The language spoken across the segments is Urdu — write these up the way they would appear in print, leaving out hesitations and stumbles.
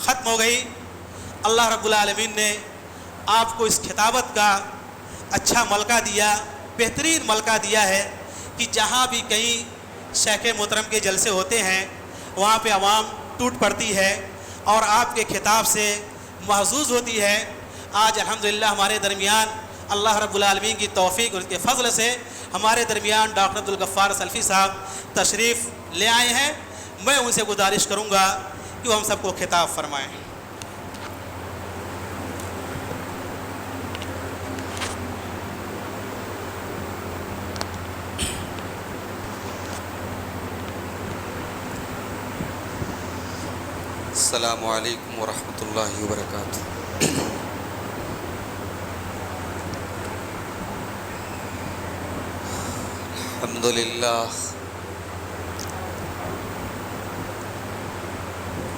ختم ہو گئی، اللہ رب العالمین نے آپ کو اس خطابت کا اچھا ملکہ دیا، بہترین ملکہ دیا ہے کہ جہاں بھی کہیں شیخ محترم کے جلسے ہوتے ہیں وہاں پہ عوام ٹوٹ پڑتی ہے اور آپ کے خطاب سے محظوظ ہوتی ہے۔ آج الحمدللہ ہمارے درمیان اللہ رب العالمین کی توفیق اور اس کے فضل سے ہمارے درمیان ڈاکٹر عبدالغفار سلفی صاحب تشریف لے آئے ہیں۔ میں ان سے گزارش کروں گا کہ وہ ہم سب کو خطاب فرمائیں۔ السلام علیکم ورحمۃ اللہ وبرکاتہ۔ الحمد للہ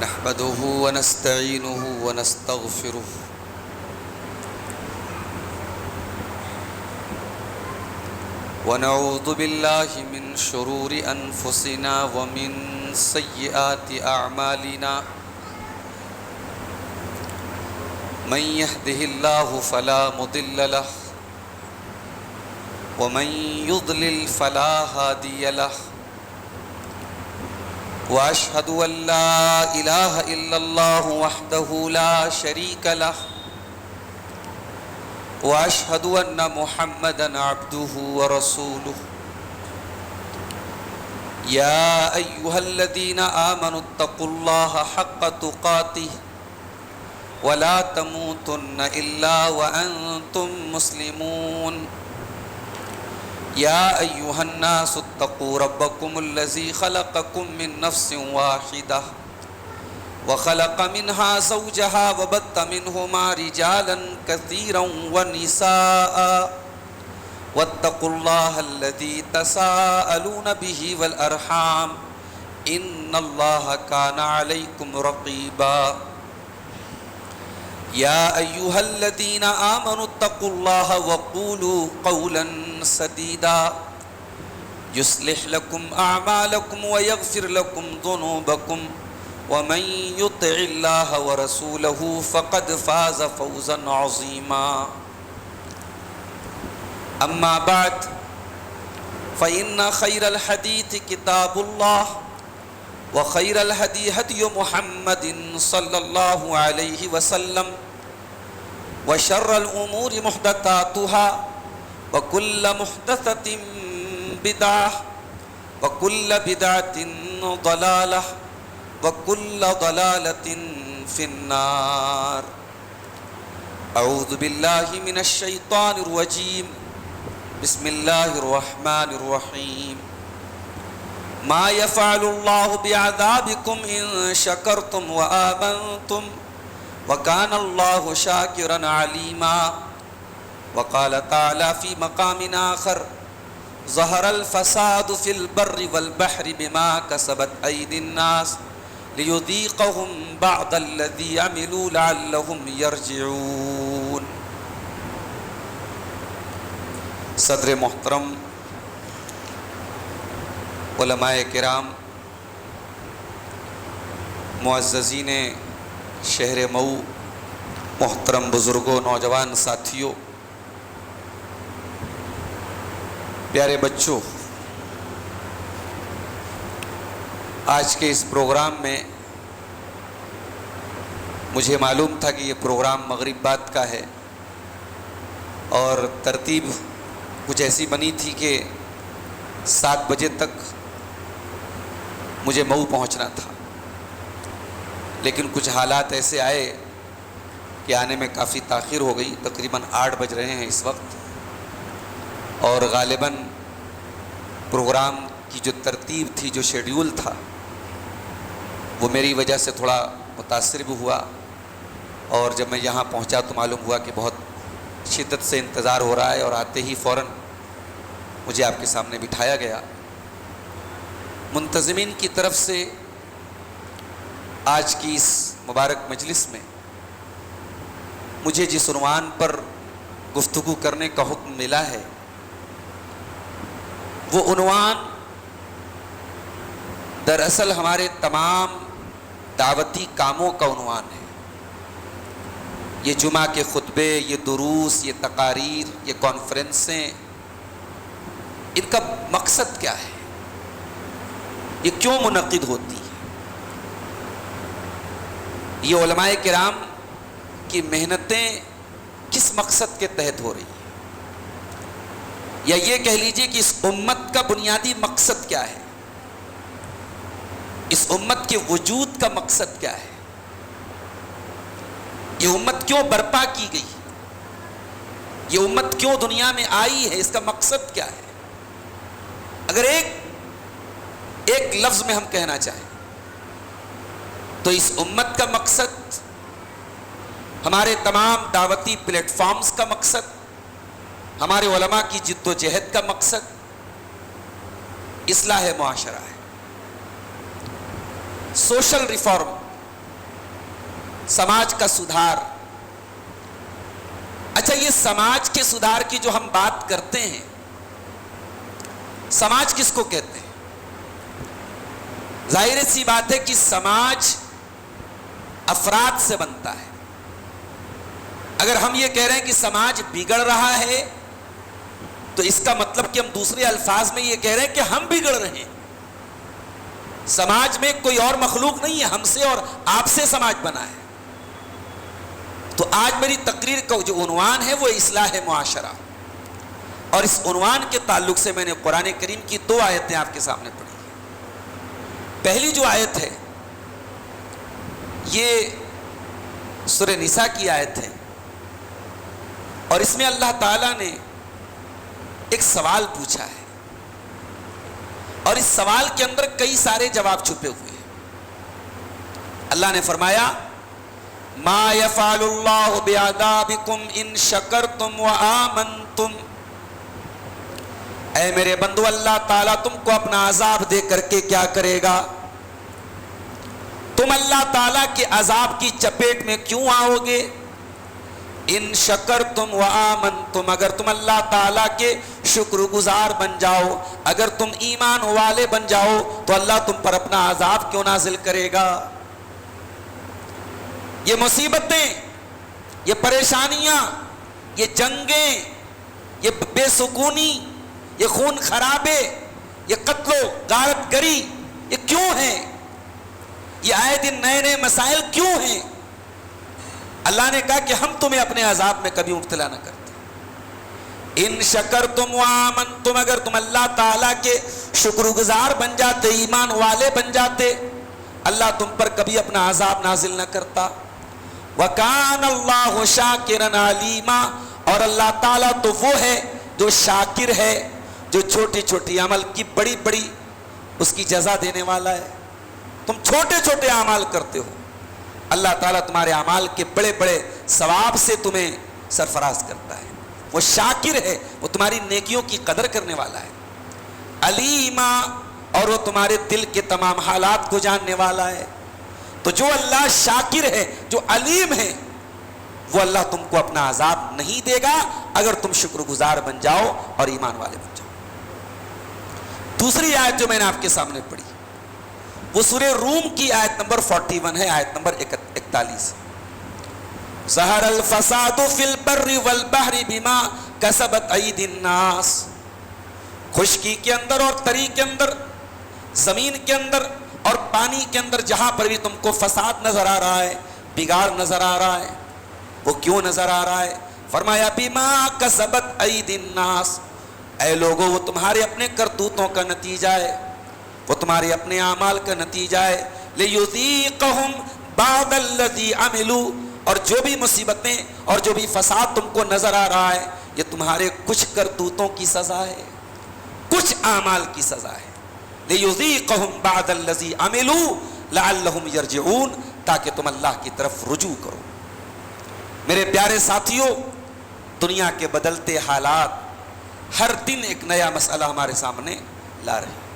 نحمده ونستعینه ونستغفره ونعوذ باللہ من شرور انفسنا ومن سیئات اعمالنا من يهده الله فلا مضل له ومن يضلل فلا هادي له واشهد ان لا اله الا الله وحده لا شريك له واشهد ان محمدا عبده ورسوله يا ايها الذين امنوا اتقوا الله حق تقاته ولا تموتن الا وانتم مسلمون يا ايها الناس اتقوا ربكم الذي خلقكم من نفس واحده وخلق منها زوجها وبث منهما رجالا كثيرا ونساء واتقوا الله الذي تساءلون به والارحام ان الله كان عليكم رقيبا يا أيها الذين آمنوا اتقوا الله وقولوا قولا سديدا يصلح لكم أعمالكم ويغفر لكم ذنوبكم ومن يطع الله ورسوله فقد فاز فوزا عظيما أما بعد فإن خير الحديث كتاب الله وخير الهدي هدي محمد صلى الله عليه وسلم وشر الأمور محدثاتها وكل محدثة بدعة وكل بدعة ضلالة وكل ضلالة في النار أعوذ بالله من الشيطان الرجيم بسم الله الرحمن الرحيم ما يفعل الله بعذابكم إن شكرتم وآمنتم وكان الله شاكرا عليما وقال تعالى في مقام آخر ظهر الفساد في البر والبحر بما كسبت أيدي الناس ليذيقهم بعض الذي عملوا لعلهم يرجعون۔ صدر محترم، علماء کرام، معززین شہر مئو، محترم بزرگوں، نوجوان ساتھیوں، پیارے بچوں، آج کے اس پروگرام میں مجھے معلوم تھا کہ یہ پروگرام مغرب بعد کا ہے اور ترتیب کچھ ایسی بنی تھی کہ 7 بجے تک مجھے مئو پہنچنا تھا، لیکن کچھ حالات ایسے آئے کہ آنے میں کافی تاخیر ہو گئی۔ تقریباً 8 بج رہے ہیں اس وقت، اور غالباً پروگرام کی جو ترتیب تھی، جو شیڈیول تھا، وہ میری وجہ سے تھوڑا متاثر بھی ہوا، اور جب میں یہاں پہنچا تو معلوم ہوا کہ بہت شدت سے انتظار ہو رہا ہے، اور آتے ہی فوراً مجھے آپ کے سامنے بٹھایا گیا۔ منتظمین کی طرف سے آج کی اس مبارک مجلس میں مجھے جس عنوان پر گفتگو کرنے کا حکم ملا ہے، وہ عنوان دراصل ہمارے تمام دعوتی کاموں کا عنوان ہے۔ یہ جمعہ کے خطبے، یہ دروس، یہ تقاریر، یہ کانفرنسیں، ان کا مقصد کیا ہے؟ یہ کیوں منعقد ہوتی ہے؟ یہ علماء کرام کی محنتیں کس مقصد کے تحت ہو رہی ہیں؟ یا یہ کہہ لیجئے کہ اس امت کا بنیادی مقصد کیا ہے؟ اس امت کے وجود کا مقصد کیا ہے؟ یہ امت کیوں برپا کی گئی؟ یہ امت کیوں دنیا میں آئی ہے؟ اس کا مقصد کیا ہے؟ اگر ایک لفظ میں ہم کہنا چاہیں تو اس امت کا مقصد، ہمارے تمام دعوتی پلیٹ فارمز کا مقصد، ہمارے علماء کی جد و جہد کا مقصد اصلاح معاشرہ ہے، سوشل ریفارم، سماج کا سدھار۔ اچھا، یہ سماج کے سدھار کی جو ہم بات کرتے ہیں، سماج کس کو کہتے ہیں؟ ظاہر سی بات ہے کہ سماج افراد سے بنتا ہے۔ اگر ہم یہ کہہ رہے ہیں کہ سماج بگڑ رہا ہے تو اس کا مطلب کہ ہم دوسرے الفاظ میں یہ کہہ رہے ہیں کہ ہم بگڑ رہے ہیں۔ سماج میں کوئی اور مخلوق نہیں ہے، ہم سے اور آپ سے سماج بنا ہے۔ تو آج میری تقریر کا جو عنوان ہے وہ اصلاح معاشرہ، اور اس عنوان کے تعلق سے میں نے قرآن کریم کی 2 آیتیں آپ کے سامنے پڑھی ہیں۔ پہلی جو آیت ہے یہ سورہ نساء کی آیت ہے، اور اس میں اللہ تعالیٰ نے ایک سوال پوچھا ہے، اور اس سوال کے اندر کئی سارے جواب چھپے ہوئے ہیں۔ اللہ نے فرمایا ما یفعل اللہ بعذابکم ان شکرتم وآمنتم، اے میرے بندو، اللہ تعالیٰ تم کو اپنا عذاب دے کر کے کیا کرے گا؟ تم اللہ تعالیٰ کے عذاب کی چپیٹ میں کیوں آؤ گے؟ ان شکرتم وآمنتم، اگر تم اللہ تعالیٰ کے شکر گزار بن جاؤ، اگر تم ایمان والے بن جاؤ تو اللہ تم پر اپنا عذاب کیوں نازل کرے گا؟ یہ مصیبتیں، یہ پریشانیاں، یہ جنگیں، یہ بے سکونی، یہ خون خرابے، یہ قتل و غارت گری، یہ کیوں ہیں؟ یہ آئے دن نئے نئے مسائل کیوں ہیں؟ اللہ نے کہا کہ ہم تمہیں اپنے عذاب میں کبھی مبتلا نہ کرتے۔ ان شکرتم وآمنتم، اگر تم اللہ تعالیٰ کے شکر گزار بن جاتے، ایمان والے بن جاتے، اللہ تم پر کبھی اپنا عذاب نازل نہ کرتا۔ وَكَانَ اللَّهُ شَاكِرًا عَلِيمًا، اور اللہ تعالیٰ تو وہ ہے جو شاکر ہے، جو چھوٹی چھوٹی عمل کی بڑی بڑی اس کی جزا دینے والا ہے۔ تم چھوٹے چھوٹے اعمال کرتے ہو، اللہ تعالیٰ تمہارے اعمال کے بڑے بڑے ثواب سے تمہیں سرفراز کرتا ہے۔ وہ شاکر ہے، وہ تمہاری نیکیوں کی قدر کرنے والا ہے۔ علیما، اور وہ تمہارے دل کے تمام حالات کو جاننے والا ہے۔ تو جو اللہ شاکر ہے، جو علیم ہے، وہ اللہ تم کو اپنا عذاب نہیں دے گا اگر تم شکر گزار بن جاؤ اور ایمان والے بن جاؤ۔ دوسری آیت جو میں نے آپ کے سامنے پڑھی وہ سورہ روم کی آیت نمبر 41 ہے، آیت نمبر 41۔ ظہر الفساد فی البر والبحر بما کسبت ایدی الناس، خشکی کے اندر اور تری کے اندر، زمین کے اندر اور پانی کے اندر جہاں پر بھی تم کو فساد نظر آ رہا ہے، بگاڑ نظر آ رہا ہے، وہ کیوں نظر آ رہا ہے؟ فرمایا بما کسبت ایدی الناس، اے لوگوں وہ تمہارے اپنے کرتوتوں کا نتیجہ ہے، وہ تمہارے اپنے اعمال کا نتیجہ ہے۔ لِيُذِيقَهُمْ بَعْضَ الَّذِي عَمِلُوا، اور جو بھی مصیبتیں اور جو بھی فساد تم کو نظر آ رہا ہے یہ تمہارے کچھ کرتوتوں کی سزا ہے، کچھ اعمال کی سزا ہے۔ لِيُذِيقَهُمْ بَعْضَ الَّذِي عَمِلُوا لَعَلَّهُمْ يَرْجِعُونَ، تاکہ تم اللہ کی طرف رجوع کرو۔ میرے پیارے ساتھیوں، دنیا کے بدلتے حالات ہر دن ایک نیا مسئلہ ہمارے سامنے لا رہے ہیں۔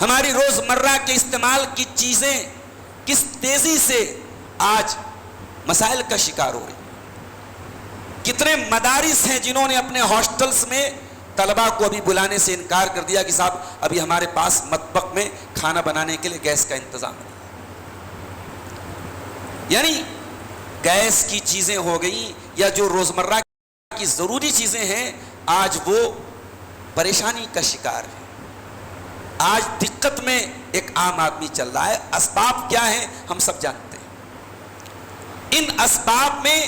ہماری روزمرہ کے استعمال کی چیزیں کس تیزی سے آج مسائل کا شکار ہو رہی ہیں۔ کتنے مدارس ہیں جنہوں نے اپنے ہاسٹلز میں طلباء کو ابھی بلانے سے انکار کر دیا کہ صاحب ابھی ہمارے پاس مطبخ میں کھانا بنانے کے لیے گیس کا انتظام نہیں۔ یعنی گیس کی چیزیں ہو گئیں یا جو روزمرہ کی ضروری چیزیں ہیں، آج وہ پریشانی کا شکار ہے. آج دقت میں ایک عام آدمی چل رہا ہے. اسباب کیا ہیں ہم سب جانتے ہیں. ان اسباب میں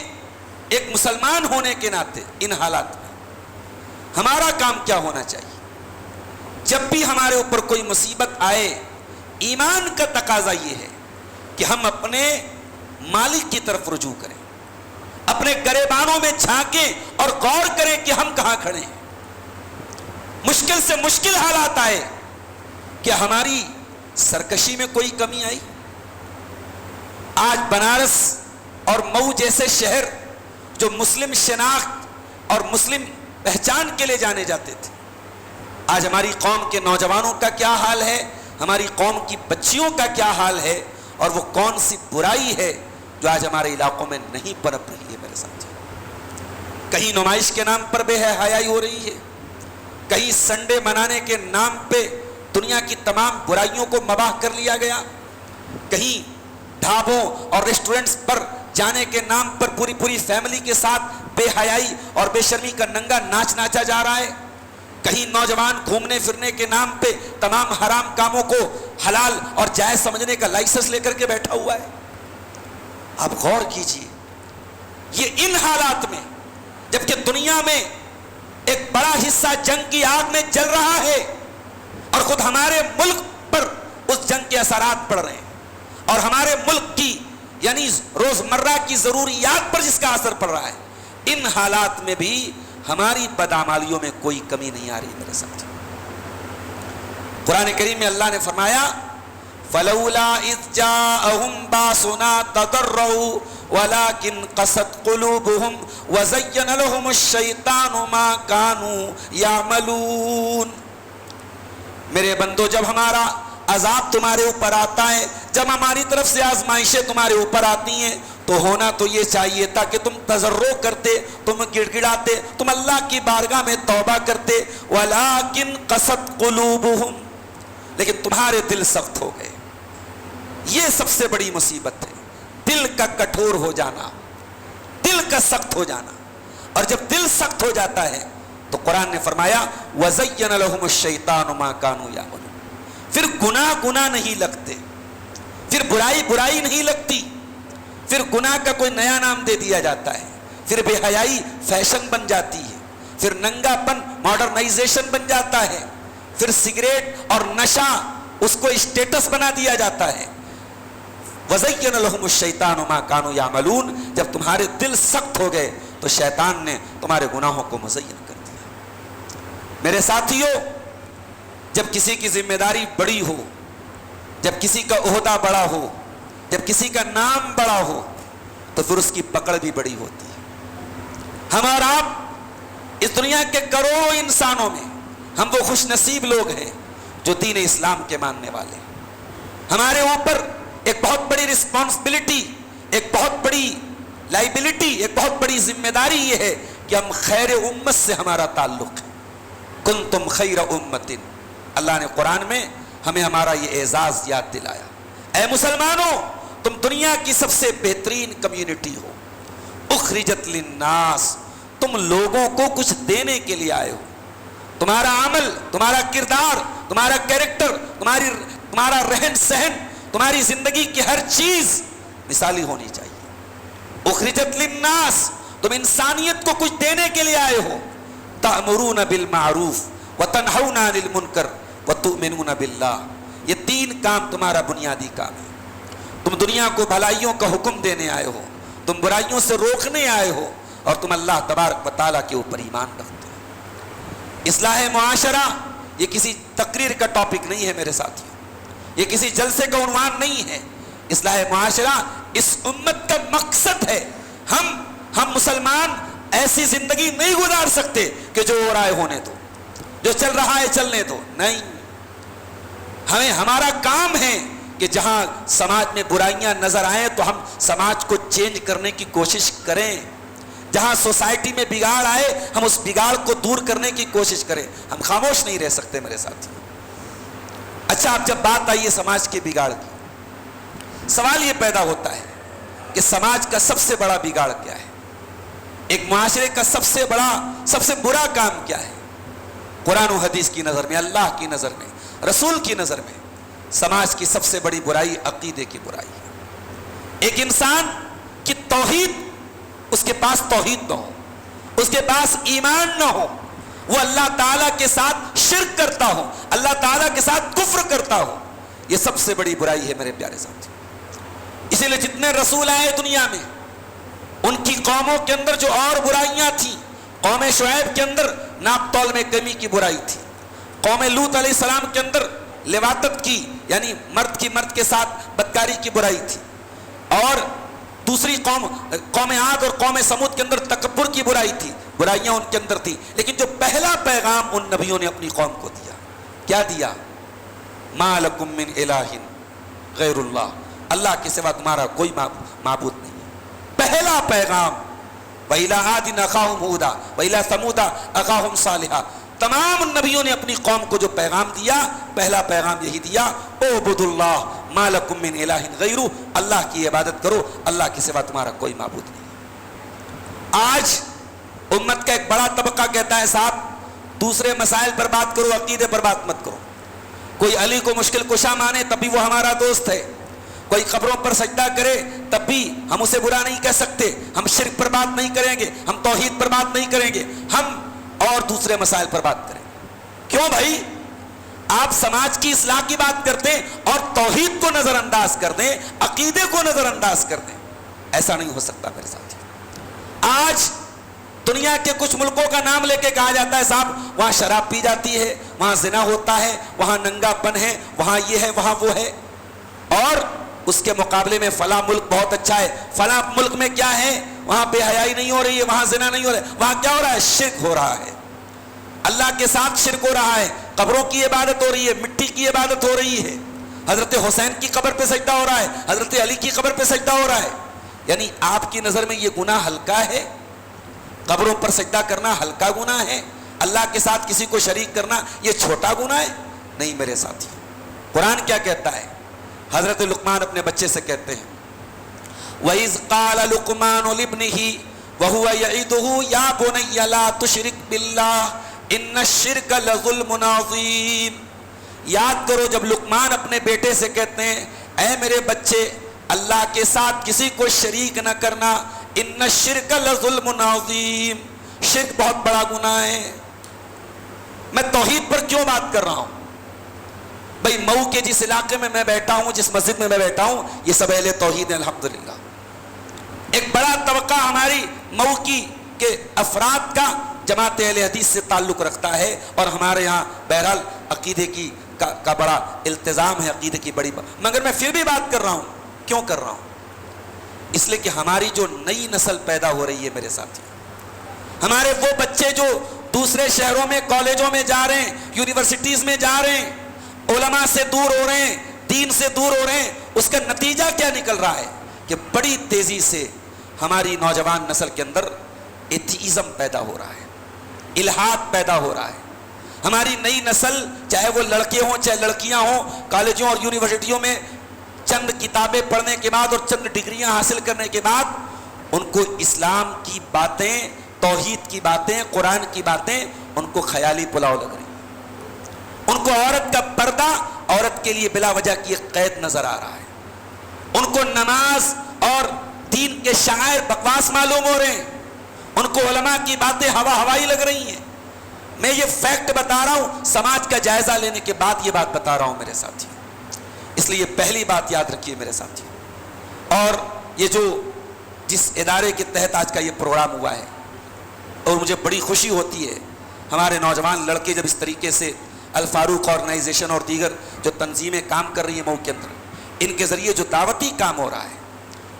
ایک مسلمان ہونے کے ناطے ان حالات میں ہمارا کام کیا ہونا چاہیے؟ جب بھی ہمارے اوپر کوئی مصیبت آئے، ایمان کا تقاضا یہ ہے کہ ہم اپنے مالک کی طرف رجوع کریں، اپنے گریبانوں میں جھانکیں اور غور کریں کہ ہم کہاں کھڑے ہیں. مشکل سے مشکل حالات آئے، کیا ہماری سرکشی میں کوئی کمی آئی؟ آج بنارس اور مئو جیسے شہر جو مسلم شناخت اور مسلم پہچان کے لیے جانے جاتے تھے، آج ہماری قوم کے نوجوانوں کا کیا حال ہے، ہماری قوم کی بچیوں کا کیا حال ہے، اور وہ کون سی برائی ہے جو آج ہمارے علاقوں میں نہیں پنپ رہی ہے میرے ساتھ. کہیں نمائش کے نام پر بے حیائی ہو رہی ہے، کہیں سنڈے منانے کے نام پہ دنیا کی تمام برائیوں کو مباح کر لیا گیا، کہیں ڈھابوں اور ریسٹورنٹس پر جانے کے نام پر پوری فیملی کے ساتھ بے حیائی اور بے شرمی کا ننگا ناچ ناچا جا رہا ہے، کہیں نوجوان گھومنے پھرنے کے نام پہ تمام حرام کاموں کو حلال اور جائز سمجھنے کا لائسنس لے کر کے بیٹھا ہوا ہے. آپ غور کیجئے، یہ ان حالات میں جبکہ دنیا میں ایک بڑا حصہ جنگ کی آگ میں جل رہا ہے اور خود ہمارے ملک پر اس جنگ کے اثرات پڑ رہے ہیں، اور ہمارے ملک کی یعنی روزمرہ کی ضروریات پر جس کا اثر پڑ رہا ہے، ان حالات میں بھی ہماری بدعمالیوں میں کوئی کمی نہیں آ رہی میرے ساتھ. قرآن کریم میں اللہ نے فرمایا فَلَوْلَا إِذْ جَاءَهُمْ بَأْسُنَا تَضَرَّعُوا وَلَكِنْ قَسَتْ قُلُوبُهُمْ وَزَيَّنَ لَهُمُ الشَّيْطَانُ مَا كَانُوا يَعْمَلُونَ. میرے بندو، جب ہمارا عذاب تمہارے اوپر آتا ہے، جب ہماری طرف سے آزمائشیں تمہارے اوپر آتی ہیں، تو ہونا تو یہ چاہیے تھا کہ تم تضرع کرتے، تم گڑ گڑاتے، تم اللہ کی بارگاہ میں توبہ کرتے. وَلَكِنْ قَسَتْ قُلُوبُهُمْ، لیکن تمہارے دل سخت ہو گئے. یہ سب سے بڑی مصیبت ہے، دل کا کٹھور ہو جانا، دل کا سخت ہو جانا. اور جب دل سخت ہو جاتا ہے تو قرآن نے فرمایا وَزَيَّنَ لَهُمُ الشَّيْطَانُ مَا كَانُوا يَعْمَلُونَ. پھر گناہ نہیں لگتے، پھر برائی نہیں لگتی، پھر گناہ کا کوئی نیا نام دے دیا جاتا ہے، پھر بے حیائی فیشن بن جاتی ہے، پھر ننگا پن ماڈرنائزیشن بن جاتا ہے، پھر سگریٹ اور نشہ اس کو اسٹیٹس بنا دیا جاتا ہے. وَزَيَّنَ لَهُمُ الشَّيْطَانُ مَا كَانُوا يَعْمَلُونَ. جب تمہارے دل سخت ہو گئے تو شیطان نے تمہارے گناہوں کو مزین کر دیا. میرے ساتھیو، جب کسی کی ذمہ داری بڑی ہو، جب کسی کا عہدہ بڑا ہو، جب کسی کا نام بڑا ہو، تو پھر اس کی پکڑ بھی بڑی ہوتی ہے. ہم اور آپ اس دنیا کے کروڑوں انسانوں میں ہم وہ خوش نصیب لوگ ہیں جو دین اسلام کے ماننے والے. ہمارے اوپر ایک بہت بڑی رسپانسبلٹی، ایک بہت بڑی لائبلٹی، ایک بہت بڑی ذمہ داری یہ ہے کہ ہم خیر امت سے ہمارا تعلق ہے. کنتم خیر امت. اللہ نے قرآن میں ہمیں ہمارا یہ اعزاز یاد دلایا. اے مسلمانوں، تم دنیا کی سب سے بہترین کمیونٹی ہو. اخرجت للناس، تم لوگوں کو کچھ دینے کے لیے آئے ہو. تمہارا عمل، تمہارا کردار، تمہارا کیریکٹر، تمہارا رہن سہن، تمہاری زندگی کی ہر چیز مثالی ہونی چاہیے. اخرجت للناس، تم انسانیت کو کچھ دینے کے لیے آئے ہو. تأمرون بالمعروف وتنہون عن المنکر وتؤمنون باللہ. یہ 3 کام تمہارا بنیادی کام ہے. تم دنیا کو بھلائیوں کا حکم دینے آئے ہو، تم برائیوں سے روکنے آئے ہو، اور تم اللہ تبارک و تعالیٰ کے اوپر ایمان رکھتے ہو. اصلاح معاشرہ یہ کسی تقریر کا ٹاپک نہیں ہے میرے ساتھیوں، یہ کسی جلسے کا عنوان نہیں ہے. اصلاح معاشرہ اس امت کا مقصد ہے. ہم مسلمان ایسی زندگی نہیں گزار سکتے کہ جو ہو رہا ہے ہونے دو، جو چل رہا ہے چلنے دو. نہیں، ہمارا کام ہے کہ جہاں سماج میں برائیاں نظر آئیں تو ہم سماج کو چینج کرنے کی کوشش کریں. جہاں سوسائٹی میں بگاڑ آئے ہم اس بگاڑ کو دور کرنے کی کوشش کریں. ہم خاموش نہیں رہ سکتے میرے ساتھی. اچھا، اب جب بات آئی ہے سماج کے بگاڑ کی، سوال یہ پیدا ہوتا ہے کہ سماج کا سب سے بڑا بگاڑ کیا ہے، ایک معاشرے کا سب سے بڑا سب سے برا کام کیا ہے۔ قرآن و حدیث کی نظر میں، اللہ کی نظر میں، رسول کی نظر میں سماج کی سب سے بڑی برائی عقیدے کی برائی ہے۔ ایک انسان کی توحید، اس کے پاس توحید نہ ہو، اس کے پاس ایمان نہ ہو، وہ اللہ تعالیٰ کے ساتھ شرک کرتا ہو، اللہ تعالیٰ کے ساتھ کفر کرتا ہو، یہ سب سے بڑی برائی ہے میرے پیارے ساتھی۔ اسی لیے جتنے رسول آئے دنیا میں، ان کی قوموں کے اندر جو اور برائیاں تھیں، قوم شعیب کے اندر ناپ تول میں کمی کی برائی تھی، قوم لوط علیہ السلام کے اندر لواطت کی یعنی مرد کے ساتھ بدکاری کی برائی تھی، اور دوسری قوم عاد اور قوم سمود کے اندر تکبر کی برائی تھی، برائیاں ان کے اندر تھی۔ لیکن جو پہلا پیغام ان نبیوں نے اپنی قوم کو دیا، کیا دیا؟ ما لکم من الہ غیر اللہ، اللہ کے سوا تمہارا کوئی معبود نہیں ہے۔ پہلا پیغام وَإِلَىٰ عَادٍ أَخَاهُمْ هُودًا وَإِلَىٰ ثَمُودَ أَخَاهُمْ صَالِحًا، تمام نبیوں نے اپنی قوم کو جو پیغام دیا، پہلا پیغام یہی دیا، اعبدوا اللہ ما لکم من الہ غیرہ، اللہ کی عبادت کرو، اللہ کے سوا تمہارا کوئی معبود نہیں۔ آج امت کا ایک بڑا طبقہ کہتا ہے صاحب دوسرے مسائل پر بات کرو، عقیدے پر بات مت کرو۔ کوئی علی کو مشکل کشا مانے تب بھی وہ ہمارا دوست ہے، کوئی قبروں پر سجدہ کرے تب بھی ہم اسے برا نہیں کہہ سکتے، ہم شرک پر بات نہیں کریں گے، ہم توحید پر بات نہیں کریں گے، ہم اور دوسرے مسائل پر بات کریں گے۔ کیوں بھائی؟ آپ سماج کی اصلاح کی بات کرتے ہیں اور توحید کو نظر انداز کر دیں، عقیدے کو نظر انداز کر دیں، ایسا نہیں ہو سکتا میرے ساتھی۔ آج دنیا کے کچھ ملکوں کا نام لے کے کہا جاتا ہے صاحب وہاں شراب پی جاتی ہے، وہاں زنا ہوتا ہے، وہاں ننگا پن ہے، وہاں یہ ہے، وہاں وہ ہے، اور اس کے مقابلے میں فلاں ملک بہت اچھا ہے، فلاں ملک میں کیا ہے، وہاں بے حیائی نہیں ہو رہی ہے، وہاں زنا نہیں ہو رہا ہے، وہاں کیا ہو رہا ہے؟ شرک ہو رہا ہے، اللہ کے ساتھ شرک ہو رہا ہے، قبروں کی عبادت ہو رہی ہے، مٹی کی عبادت ہو رہی ہے، حضرت حسین کی قبر پہ سجدہ ہو رہا ہے، حضرت علی کی قبر پہ سجدہ ہو رہا ہے۔ یعنی آپ کی نظر میں یہ گناہ ہلکا ہے؟ قبروں پر سجدہ کرنا ہلکا گناہ ہے؟ اللہ کے ساتھ کسی کو شریک کرنا یہ چھوٹا گناہ ہے؟ نہیں میرے ساتھی، قرآن کیا کہتا ہے؟ حضرت لقمان اپنے بچے سے کہتے ہیں وَإِذْ قَالَ لُقْمَانُ لِابْنِهِ وَهُوَ يَعِظُهُ يَا بُنَيَّ لَا تُشْرِكْ بِاللَّهِ إِنَّ الشِّرْكَ لَظُلْمٌ عَظِيمٌ۔ یاد کرو جب لقمان اپنے بیٹے سے کہتے ہیں اے میرے بچے اللہ کے ساتھ کسی کو شریک نہ کرنا، ان الشرک لظلم عظیم، شرک بہت بڑا گناہ ہے۔ میں توحید پر کیوں بات کر رہا ہوں بھائی؟ مئو کے جس علاقے میں بیٹھا ہوں، جس مسجد میں بیٹھا ہوں، یہ سب اہل توحید ہیں الحمدللہ۔ ایک بڑا طبقہ ہماری مئو کے افراد کا جماعت اہل حدیث سے تعلق رکھتا ہے، اور ہمارے یہاں بہرحال عقیدے کا بڑا التزام ہے، عقیدے کی بڑی مگر میں پھر بھی بات کر رہا ہوں۔ کیوں کر رہا ہوں؟ اس لیے کہ ہماری جو نئی نسل پیدا ہو رہی ہے میرے ساتھی، ہمارے وہ بچے جو دوسرے شہروں میں کالجوں میں جا رہے ہیں، یونیورسٹیز میں جا رہے ہیں، علماء سے دور ہو رہے ہیں، دین سے دور ہو رہے ہیں، اس کا نتیجہ کیا نکل رہا ہے کہ بڑی تیزی سے ہماری نوجوان نسل کے اندر ایتھیزم پیدا ہو رہا ہے، الحاد پیدا ہو رہا ہے۔ ہماری نئی نسل چاہے وہ لڑکے ہوں چاہے لڑکیاں ہوں، کالجوں اور یونیورسٹیوں میں چند کتابیں پڑھنے کے بعد اور چند ڈگریاں حاصل کرنے کے بعد ان کو اسلام کی باتیں، توحید کی باتیں، قرآن کی باتیں ان کو خیالی پلاؤ لگ رہی ہیں۔ ان کو عورت کا پردہ عورت کے لیے بلا وجہ کی ایک قید نظر آ رہا ہے، ان کو نماز اور دین کے شعائر بکواس معلوم ہو رہے ہیں، ان کو علماء کی باتیں ہوائی لگ رہی ہیں۔ میں یہ فیکٹ بتا رہا ہوں، سماج کا جائزہ لینے کے بعد یہ بات بتا رہا ہوں میرے ساتھی۔ اس لیے پہلی بات یاد رکھیے میرے ساتھی، اور یہ جو جس ادارے کے تحت آج کا یہ پروگرام ہوا ہے، اور مجھے بڑی خوشی ہوتی ہے ہمارے نوجوان لڑکے جب اس طریقے سے الفاروق آرگنائزیشن اور دیگر جو تنظیمیں کام کر رہی ہیں مئو کے اندر، ان کے ذریعے جو دعوتی کام ہو رہا ہے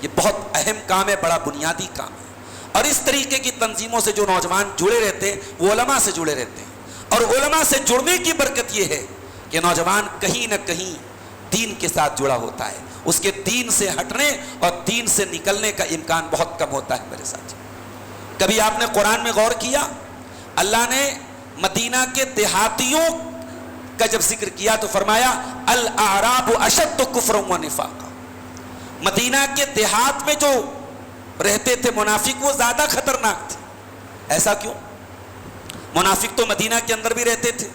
یہ بہت اہم کام ہے، بڑا بنیادی کام ہے۔ اور اس طریقے کی تنظیموں سے جو نوجوان جڑے رہتے ہیں وہ علماء سے جڑے رہتے ہیں، اور علماء سے جڑنے کی برکت یہ ہے کہ نوجوان کہیں نہ کہیں دین کے ساتھ جڑا ہوتا ہے، اس کے دین سے ہٹنے اور دین سے نکلنے کا امکان بہت کم ہوتا ہے میرے ساتھ۔ کبھی آپ نے قرآن میں غور کیا؟ اللہ نے مدینہ کے دیہاتیوں کا جب ذکر کیا تو فرمایا الاعراب اشد کفرا و نفاقا، مدینہ کے دیہات میں جو رہتے تھے منافق وہ زیادہ خطرناک تھے. ایسا کیوں؟ منافق تو مدینہ کے اندر بھی رہتے تھے.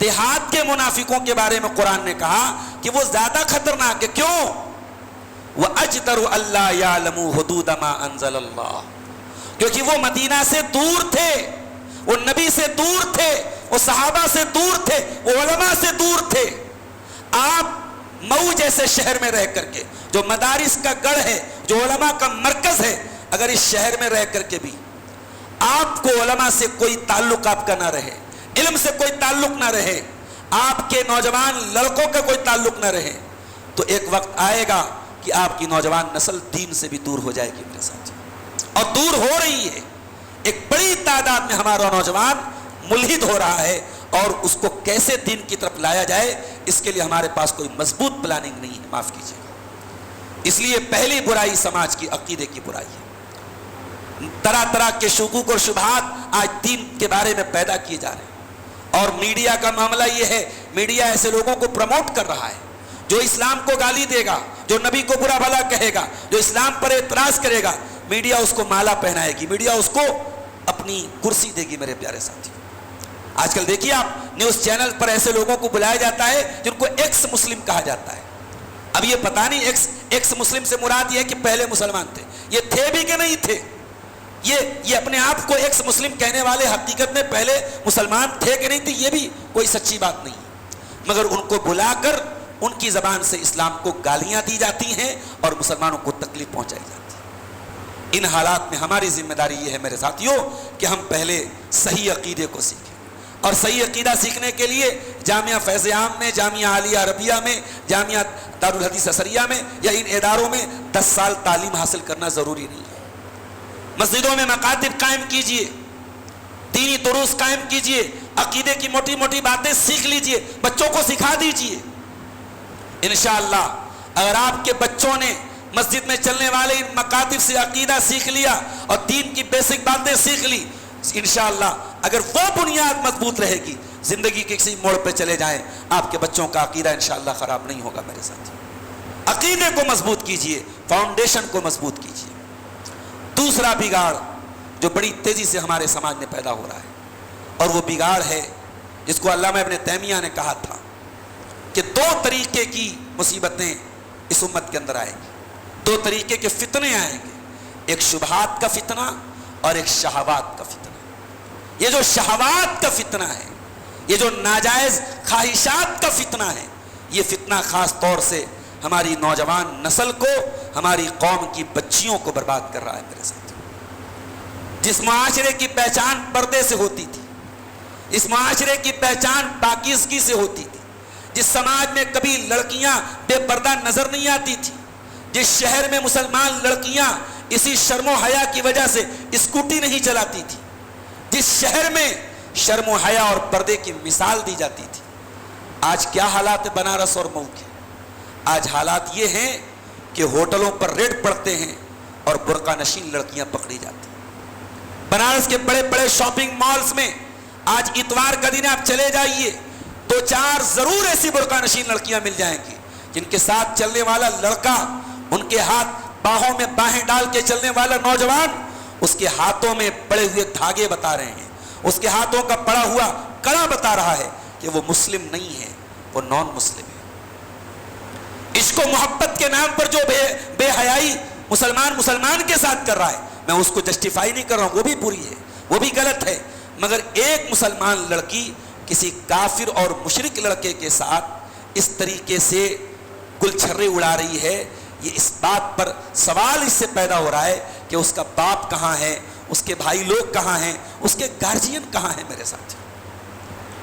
دیہات کے منافقوں کے بارے میں قرآن نے کہا کہ وہ زیادہ خطرناک ہے. کیوں؟ وَأَجْدَرُ أَلَّا يَعْلَمُوا حُدُودَ مَا أَنزَلَ اللَّهُ، کیونکہ وہ مدینہ سے دور تھے، وہ نبی سے دور تھے، وہ صحابہ سے دور تھے، وہ علماء سے دور تھے. آپ مئو جیسے شہر میں رہ کر کے، جو مدارس کا گڑھ ہے، جو علماء کا مرکز ہے، اگر اس شہر میں رہ کر کے بھی آپ کو علماء سے کوئی تعلق آپ کا نہ رہے، علم سے کوئی تعلق نہ رہے، آپ کے نوجوان لڑکوں کا کوئی تعلق نہ رہے، تو ایک وقت آئے گا کہ آپ کی نوجوان نسل دین سے بھی دور ہو جائے گی میرے ساتھ، اور دور ہو رہی ہے. ایک بڑی تعداد میں ہمارا نوجوان ملحد ہو رہا ہے، اور اس کو کیسے دین کی طرف لایا جائے اس کے لیے ہمارے پاس کوئی مضبوط پلاننگ نہیں ہے. معاف کیجیے گا. اس لیے پہلی برائی سماج کی عقیدے کی برائی ہے. طرح طرح کے شکوک اور شبہات آج دین کے بارے میں پیدا کیے جا رہے ہیں، اور میڈیا کا معاملہ یہ ہے، میڈیا ایسے لوگوں کو پروموٹ کر رہا ہے جو اسلام کو گالی دے گا، جو نبی کو برا بھلا کہے گا، جو اسلام پر اعتراض کرے گا. میڈیا اس کو مالا پہنائے گی، میڈیا اس کو اپنی کرسی دے گی. میرے پیارے ساتھی، آج کل دیکھیے آپ نیوز چینل پر ایسے لوگوں کو بلایا جاتا ہے جن کو ایکس مسلم کہا جاتا ہے. اب یہ پتہ نہیں ایکس مسلم سے مراد یہ ہے کہ پہلے مسلمان تھے، یہ تھے بھی کہ نہیں تھے. یہ اپنے آپ کو ایکس مسلم کہنے والے حقیقت میں پہلے مسلمان تھے کہ نہیں تھے یہ بھی کوئی سچی بات نہیں ہے، مگر ان کو بلا کر ان کی زبان سے اسلام کو گالیاں دی جاتی ہیں اور مسلمانوں کو تکلیف پہنچائی جاتی ہے. ان حالات میں ہماری ذمہ داری یہ ہے میرے ساتھیوں کہ ہم پہلے صحیح عقیدے کو سیکھیں، اور صحیح عقیدہ سیکھنے کے لیے جامعہ فیض عام میں، جامعہ عالیہ عربیہ میں، جامعہ دارالحدیث اسریہ میں یا ان اداروں میں 10 سال تعلیم حاصل کرنا ضروری نہیں ہے. مسجدوں میں مکاتب قائم کیجئے، دینی دروس قائم کیجئے، عقیدے کی موٹی موٹی باتیں سیکھ لیجئے، بچوں کو سکھا دیجئے. انشاءاللہ اگر آپ کے بچوں نے مسجد میں چلنے والے ان مکاتب سے عقیدہ سیکھ لیا اور دین کی بیسک باتیں سیکھ لی، انشاءاللہ اگر وہ بنیاد مضبوط رہے گی، زندگی کے کسی موڑ پہ چلے جائیں آپ کے بچوں کا عقیدہ انشاءاللہ خراب نہیں ہوگا. میرے ساتھ عقیدے کو مضبوط کیجئے، فاؤنڈیشن کو مضبوط کیجئے. دوسرا بگاڑ جو بڑی تیزی سے ہمارے سماج میں پیدا ہو رہا ہے، اور وہ بگاڑ ہے جس کو علامہ ابن تیمیہ نے کہا تھا کہ 2 طریقے کی مصیبتیں اس امت کے اندر آئیں گی، 2 طریقے کے فتنے آئیں گے، ایک شبہات کا فتنہ اور ایک شہوات کا فتنہ. یہ جو شہوات کا فتنہ ہے، یہ جو ناجائز خواہشات کا فتنہ ہے، یہ فتنہ خاص طور سے ہماری نوجوان نسل کو، ہماری قوم کی بچیوں کو برباد کر رہا ہے. میرے ساتھ جس معاشرے کی پہچان پردے سے ہوتی تھی، اس معاشرے کی پہچان پاکیزگی سے ہوتی تھی، جس سماج میں کبھی لڑکیاں بے پردہ نظر نہیں آتی تھی، جس شہر میں مسلمان لڑکیاں اسی شرم و حیا کی وجہ سے اسکوٹی نہیں چلاتی تھی، جس شہر میں شرم و حیا اور پردے کی مثال دی جاتی تھی، آج کیا حالات ہے بنارس اور مئو کے؟ آج حالات یہ ہیں کہ ہوٹلوں پر ریڈ پڑتے ہیں اور برقع نشین لڑکیاں پکڑی جاتی ہیں. بنارس کے بڑے بڑے شاپنگ مالز میں آج اتوار کا دن آپ چلے جائیے 2-4 ضرور ایسی برقع نشین لڑکیاں مل جائیں گی جن کے ساتھ چلنے والا لڑکا، ان کے ہاتھ باہوں میں باہیں ڈال کے چلنے والا نوجوان، اس کے ہاتھوں میں پڑے ہوئے دھاگے بتا رہے ہیں، اس کے ہاتھوں کا پڑا ہوا کڑا بتا رہا ہے کہ وہ مسلم نہیں ہے، وہ نان مسلم ہے. عشق و محبت کے نام پر جو بے حیائی مسلمان کے ساتھ کر رہا ہے، میں اس کو جسٹیفائی نہیں کر رہا ہوں، وہ بھی بری ہے، وہ بھی غلط ہے، مگر ایک مسلمان لڑکی کسی کافر اور مشرک لڑکے کے ساتھ اس طریقے سے گل چھرے اڑا رہی ہے، یہ اس بات پر سوال اس سے پیدا ہو رہا ہے کہ اس کا باپ کہاں ہے، اس کے بھائی لوگ کہاں ہیں، اس کے گارجین کہاں ہیں. میرے ساتھ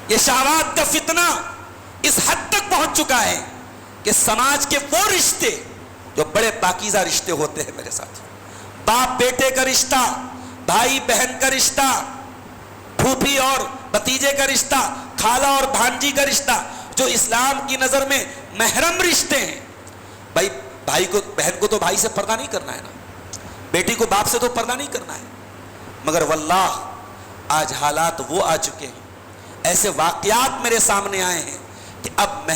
یہ شہوات کا فتنہ اس حد تک پہنچ چکا ہے کہ سماج کے وہ رشتے جو بڑے پاکیزہ رشتے ہوتے ہیں میرے ساتھ، باپ بیٹے کا رشتہ، بھائی بہن کا رشتہ، پھوپھی اور بھتیجے کا رشتہ، خالہ اور بھانجی کا رشتہ، جو اسلام کی نظر میں محرم رشتے ہیں. بھائی کو بہن کو تو بھائی سے پردہ نہیں کرنا ہے نا، بیٹی کو باپ سے تو پردہ نہیں کرنا ہے، مگر واللہ آج حالات وہ آ چکے ہیں، ایسے واقعات میرے سامنے آئے ہیں کہ اب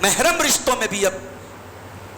محرم رشتوں میں بھی اب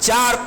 4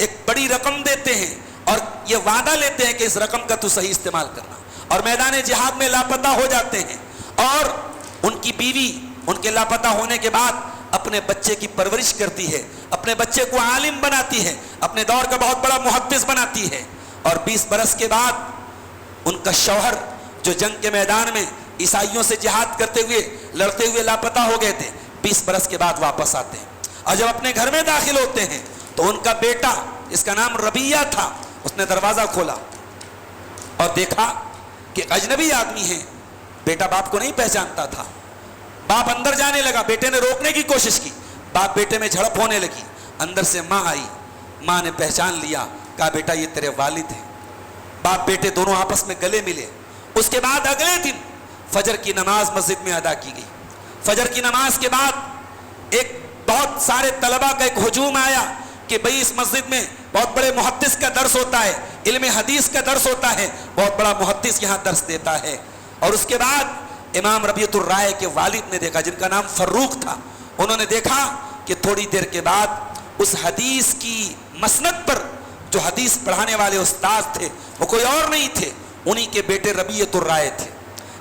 ایک بڑی رقم دیتے ہیں اور یہ وعدہ لیتے ہیں کہ اس رقم کا تو صحیح استعمال کرنا, اور میدان جہاد میں لاپتہ ہو جاتے ہیں, اور ان کی بیوی ان کے لاپتہ ہونے کے بعد اپنے بچے کی پرورش کرتی ہے, اپنے بچے کو عالم بناتی ہے, اپنے دور کا بہت بڑا محدث بناتی ہے, اور 20 برس کے بعد ان کا شوہر جو جنگ کے میدان میں عیسائیوں سے جہاد کرتے ہوئے لڑتے ہوئے لاپتہ ہو گئے تھے, 20 برس کے بعد واپس آتے ہیں, اور جب اپنے گھر میں داخل ہوتے ہیں تو ان کا بیٹا, اس کا نام ربیہ تھا, اس نے دروازہ کھولا اور دیکھا کہ اجنبی آدمی ہیں. بیٹا باپ کو نہیں پہچانتا تھا. باپ اندر جانے لگا, بیٹے نے روکنے کی کوشش کی, باپ بیٹے میں جھڑپ ہونے لگی. اندر سے ماں آئی, ماں نے پہچان لیا, کہا بیٹا یہ تیرے والد ہیں. باپ بیٹے دونوں آپس میں گلے ملے. اس کے بعد اگلے دن فجر کی نماز مسجد میں ادا کی گئی. فجر کی نماز کے بعد ایک بہت سارے طلباء کا ایک ہجوم آیا کہ بھئی اس مسجد میں بہت بڑے محدث کا درس ہوتا ہے, علم حدیث کا درس ہوتا ہے, بہت بڑا محدث یہاں درس دیتا ہے. اور اس کے بعد امام ربیعۃ الرائے کے والد نے دیکھا, جن کا نام فروخ تھا, انہوں نے دیکھا کہ تھوڑی دیر کے بعد اس حدیث کی مسند پر جو حدیث پڑھانے والے استاد تھے وہ کوئی اور نہیں تھے, انہی کے بیٹے ربیعۃ الرائے تھے.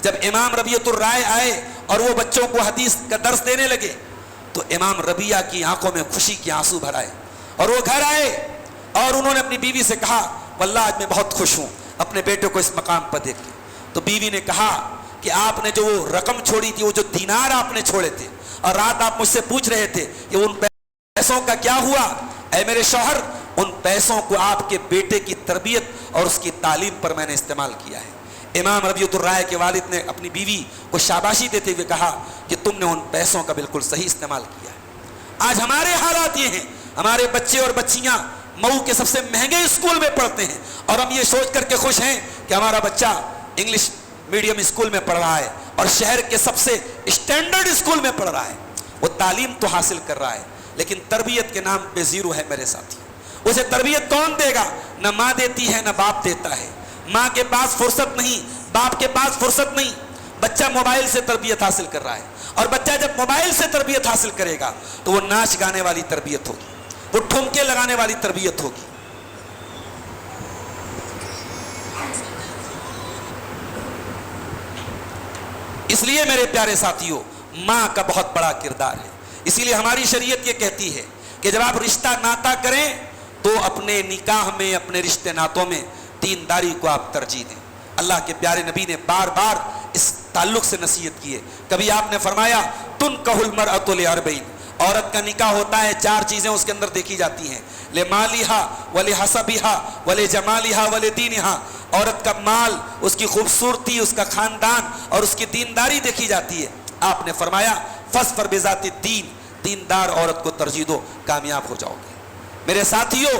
جب امام ربیعۃ الرائے آئے اور وہ بچوں کو حدیث کا درس دینے لگے تو امام ربیہ کی آنکھوں میں خوشی کے آنسو بھر آئے, اور وہ گھر آئے اور انہوں نے اپنی بیوی سے کہا واللہ آج میں بہت خوش ہوں اپنے بیٹے کو اس مقام پر دیکھ کے. تو بیوی نے کہا کہ آپ نے جو وہ رقم چھوڑی تھی, وہ جو دینار آپ نے چھوڑے تھے, اور رات آپ مجھ سے پوچھ رہے تھے کہ ان پیسوں کا کیا ہوا, اے میرے شوہر ان پیسوں کو آپ کے بیٹے کی تربیت اور اس کی تعلیم پر میں نے استعمال کیا ہے. امام ربیعۃ الرائے کے والد نے اپنی بیوی کو شاباشی دیتے ہوئے کہا کہ تم نے ان پیسوں کا بالکل صحیح استعمال کیا ہے. آج ہمارے حالات یہ ہیں, ہمارے بچے اور بچیاں مئو کے سب سے مہنگے اسکول میں پڑھتے ہیں, اور ہم یہ سوچ کر کے خوش ہیں کہ ہمارا بچہ انگلش میڈیم اسکول میں پڑھ رہا ہے اور شہر کے سب سے اسٹینڈرڈ اسکول میں پڑھ رہا ہے. وہ تعلیم تو حاصل کر رہا ہے لیکن تربیت کے نام پہ زیرو ہے میرے ساتھی. اسے تربیت کون دے گا؟ نہ ماں دیتی ہے نہ باپ دیتا ہے. ماں کے پاس فرصت نہیں, باپ کے پاس فرصت نہیں. بچہ موبائل سے تربیت حاصل کر رہا ہے, اور بچہ جب موبائل سے تربیت حاصل کرے گا تو وہ ناچ گانے والی تربیت ہوگی, وہ ٹھمکے لگانے والی تربیت ہوگی. اس لیے میرے پیارے ساتھیوں ماں کا بہت بڑا کردار ہے. اسی لیے ہماری شریعت یہ کہتی ہے کہ جب آپ رشتہ ناتا کریں تو اپنے نکاح میں, اپنے رشتے ناتوں میں دینداری کو آپ ترجیح دیں. اللہ کے پیارے نبی نے بار بار اس تعلق سے نصیحت کی ہے. کبھی آپ نے فرمایا تنکح المرأۃ لاربعین, عورت کا نکاح ہوتا ہے 4 چیزیں اس کے اندر دیکھی جاتی ہیں, لمالہا ولحسبہا ولجمالہا ولدینہا. عورت کا مال, اس کی خوبصورتی, اس کا خاندان اور اس کی دینداری دیکھی جاتی ہے. آپ نے فرمایا فاظفر بذات الدین, دیندار عورت کو ترجیح دو, کامیاب ہو جاؤ گے. میرے ساتھیوں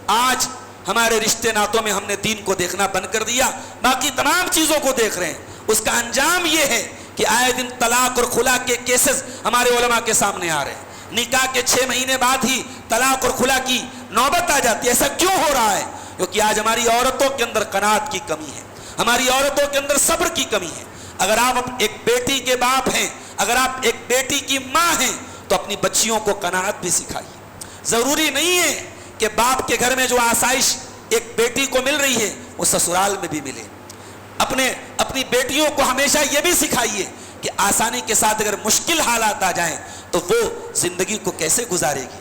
آج ہمارے رشتے ناتوں میں ہم نے دین کو دیکھنا بند کر دیا, باقی تمام چیزوں کو دیکھ رہے ہیں. اس کا انجام یہ ہے کہ آئے دن طلاق اور خلا کے کیسز ہمارے علماء کے سامنے آ رہے ہیں. نکاح کے 6 مہینے بعد ہی طلاق اور خلا کی نوبت آ جاتی ہے. ایسا کیوں ہو رہا ہے؟ کیونکہ آج ہماری عورتوں کے اندر قناعت کی کمی ہے, ہماری عورتوں کے اندر صبر کی کمی ہے. اگر آپ ایک بیٹی کے باپ ہیں, اگر آپ ایک بیٹی کی ماں ہیں تو اپنی بچیوں کو قناعت بھی سکھائیے. ضروری نہیں ہے کہ باپ کے گھر میں جو آسائش ایک بیٹی کو مل رہی ہے وہ سسرال میں بھی ملے. اپنی بیٹیوں کو ہمیشہ یہ بھی سکھائیے کہ آسانی کے ساتھ اگر مشکل حالات آ جائیں تو وہ زندگی کو کیسے گزارے گی.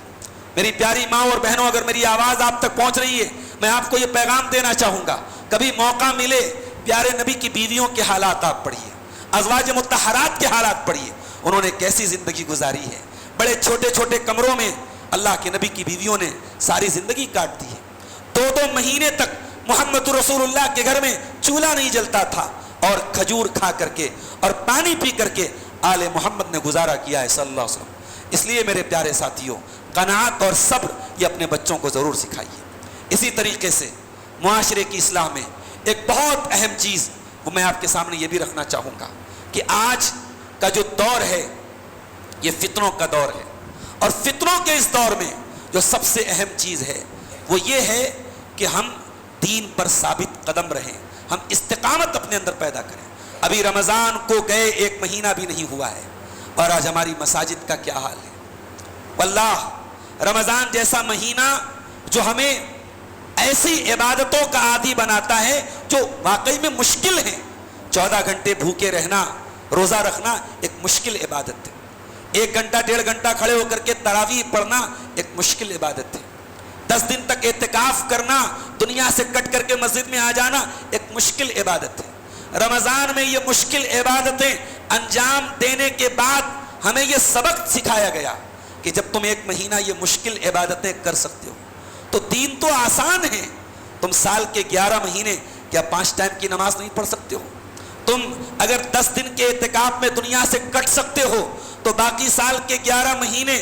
میری پیاری ماں اور بہنوں, اگر میری آواز آپ تک پہنچ رہی ہے, میں آپ کو یہ پیغام دینا چاہوں گا, کبھی موقع ملے پیارے نبی کی بیویوں کے حالات آپ پڑھیے, ازواج مطہرات کے حالات پڑھیے, انہوں نے کیسی زندگی گزاری ہے. بڑے چھوٹے چھوٹے کمروں میں اللہ کے نبی کی بیویوں نے ساری زندگی کاٹ دی ہے. 2 مہینے تک محمد رسول اللہ کے گھر میں چولہا نہیں جلتا تھا, اور کھجور کھا کر کے اور پانی پی کر کے آل محمد نے گزارا کیا ہے صلی اللہ علیہ وسلم. اس لیے میرے پیارے ساتھیوں قناعت اور صبر یہ اپنے بچوں کو ضرور سکھائیے. اسی طریقے سے معاشرے کی اصلاح میں ایک بہت اہم چیز وہ میں آپ کے سامنے یہ بھی رکھنا چاہوں گا کہ آج کا جو دور ہے یہ فتنوں کا دور ہے, اور فتنوں کے اس دور میں جو سب سے اہم چیز ہے وہ یہ ہے کہ ہم دین پر ثابت قدم رہیں, ہم استقامت اپنے اندر پیدا کریں. ابھی رمضان کو گئے 1 مہینہ بھی نہیں ہوا ہے, اور آج ہماری مساجد کا کیا حال ہے. واللہ رمضان جیسا مہینہ جو ہمیں ایسی عبادتوں کا عادی بناتا ہے جو واقعی میں مشکل ہیں. 14 گھنٹے بھوکے رہنا, روزہ رکھنا ایک مشکل عبادت ہے. 1 گھنٹہ 1.5 گھنٹہ کھڑے ہو کر کے تراویح پڑھنا ایک مشکل عبادت ہے. 10 دن تک اعتکاف کرنا, دنیا سے کٹ کر کے مسجد میں آ جانا ایک مشکل عبادت ہے. رمضان میں یہ مشکل عبادتیں انجام دینے کے بعد ہمیں یہ سبق سکھایا گیا کہ جب تم 1 مہینہ یہ مشکل عبادتیں کر سکتے ہو تو دین تو آسان ہے. تم سال کے 11 مہینے کیا 5 ٹائم کی نماز نہیں پڑھ سکتے ہو؟ تم اگر 10 دن کے اعتکاف میں دنیا سے کٹ سکتے ہو تو باقی سال کے 11 مہینے